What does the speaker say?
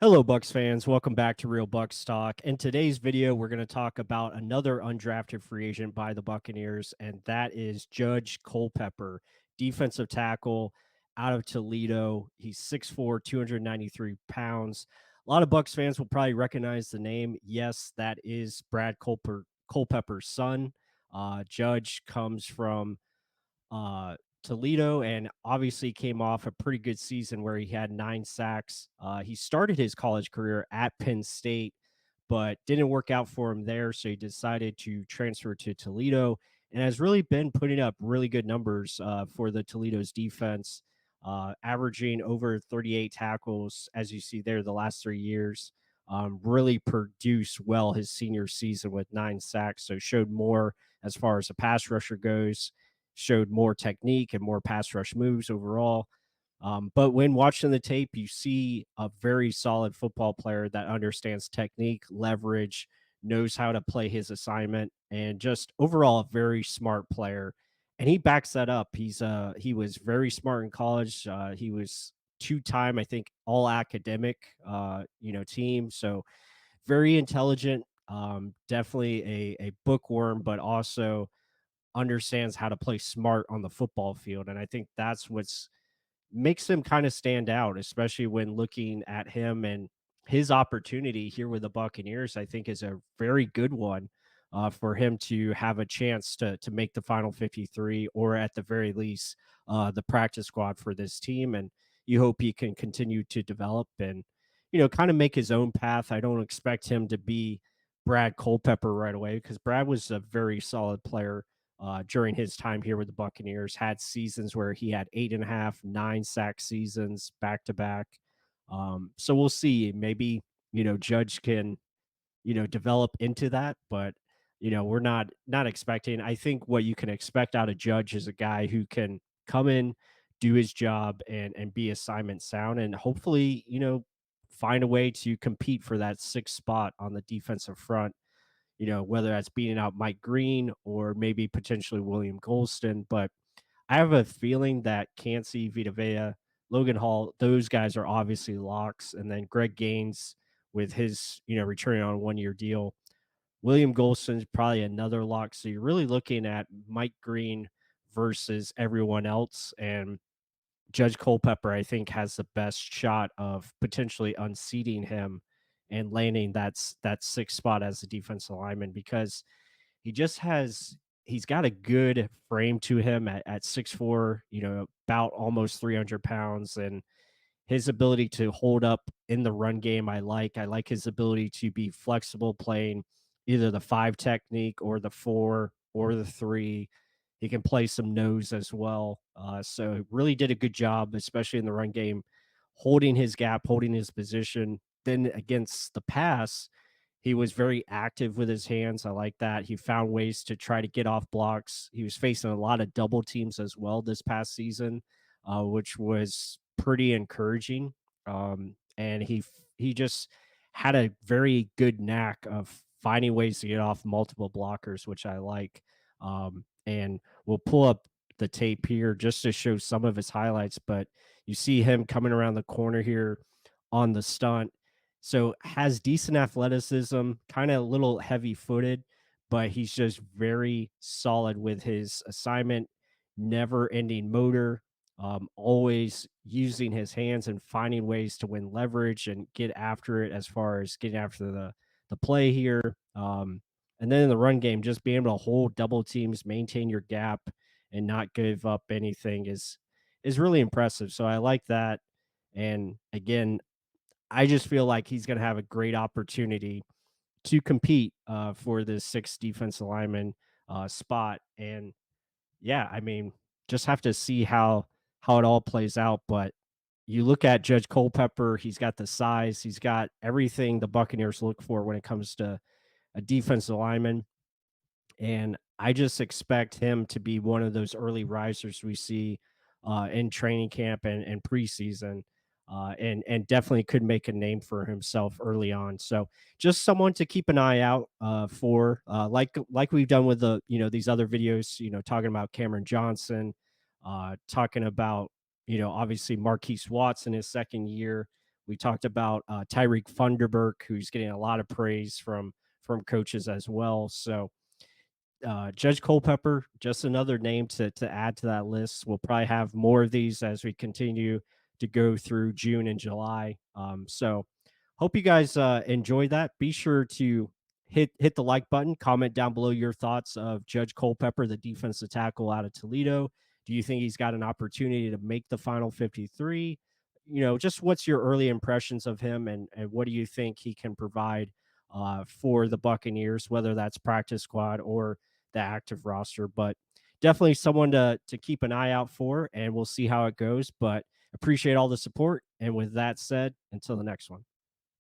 Hello, Bucks fans. Welcome back to Real Bucks Talk. In today's video, we're going to talk about another undrafted free agent by the Buccaneers, and that is Judge Culpepper, defensive tackle out of Toledo. He's 6'4", 293 pounds. A lot of Bucks fans will probably recognize the name. Yes, that is Brad Culpepper's son. Judge comes from Toledo, and obviously came off a pretty good season where he had 9 sacks. He started his college career at Penn State, but didn't work out for him there, so he decided to transfer to Toledo and has really been putting up really good numbers for the Toledo's defense, averaging over 38 tackles, as you see there, the last 3 years. Really produced well his senior season with 9 sacks, so showed more as far as a pass rusher goes, showed more technique and more pass rush moves overall. But when watching the tape, you see a very solid football player that understands technique, leverage, knows how to play his assignment, and just overall a very smart player. And he backs that up. He was very smart in college. He was two-time, I think, all academic, team. So very intelligent. Definitely a bookworm, but also understands how to play smart on the football field. And I think that's what's makes him kind of stand out, especially when looking at him and his opportunity here with the Buccaneers. I think is a very good one for him to have a chance to make the final 53, or at the very least the practice squad for this team. And you hope he can continue to develop and kind of make his own path. I don't expect him to be Brad Culpepper right away, because Brad was a very solid player during his time here with the Buccaneers. Had seasons where he had 8.5, 9 sack seasons back to back. So we'll see. Maybe Judge can develop into that, but we're not expecting. I think what you can expect out of Judge is a guy who can come in, do his job, and be assignment sound, and hopefully find a way to compete for that sixth spot on the defensive front, whether that's beating out Mike Green or maybe potentially William Golston. But I have a feeling that Cansey, Vita Vea, Logan Hall, those guys are obviously locks. And then Greg Gaines with his, returning on a 1 year deal. William Golston's probably another lock. So you're really looking at Mike Green versus everyone else. And Judge Culpepper, I think, has the best shot of potentially unseating him and landing that sixth spot as a defensive lineman, because he's got a good frame to him at 6'4", about almost 300 pounds, and his ability to hold up in the run game. I like his ability to be flexible, playing either the 5 technique or the 4 or the 3. He can play some nose as well. So really did a good job, especially in the run game, holding his gap, holding his position. Then against the pass, he was very active with his hands. I like that. He found ways to try to get off blocks. He was facing a lot of double teams as well this past season, which was pretty encouraging. And he just had a very good knack of finding ways to get off multiple blockers, which I like. And we'll pull up the tape here just to show some of his highlights. But you see him coming around the corner here on the stunt. So has decent athleticism, kind of a little heavy footed, but he's just very solid with his assignment, never ending motor, always using his hands and finding ways to win leverage and get after it as far as getting after the play here. And then in the run game, just being able to hold double teams, maintain your gap, and not give up anything is really impressive. So I like that. And again, I just feel like he's going to have a great opportunity to compete for this sixth defensive lineman spot. And yeah, I mean, just have to see how it all plays out. But you look at Judge Culpepper, he's got the size, he's got everything the Buccaneers look for when it comes to a defensive lineman. And I just expect him to be one of those early risers we see in training camp and preseason, and definitely could make a name for himself early on. So just someone to keep an eye out for, like we've done with the these other videos, talking about Cameron Johnson, talking about obviously Marquise Watts in his second year. We talked about Tyreek Funderburk, who's getting a lot of praise from coaches as well. So Judge Culpepper, just another name to add to that list. We'll probably have more of these as we continue to go through June and July. So hope you guys enjoy that. Be sure to hit the like button. Comment down below your thoughts of Judge Culpepper, the defensive tackle out of Toledo. Do you think he's got an opportunity to make the final 53? Just what's your early impressions of him, and what do you think he can provide for the Buccaneers, whether that's practice squad or the active roster? But definitely someone to keep an eye out for, and we'll see how it goes. But appreciate all the support. And with that said, until the next one.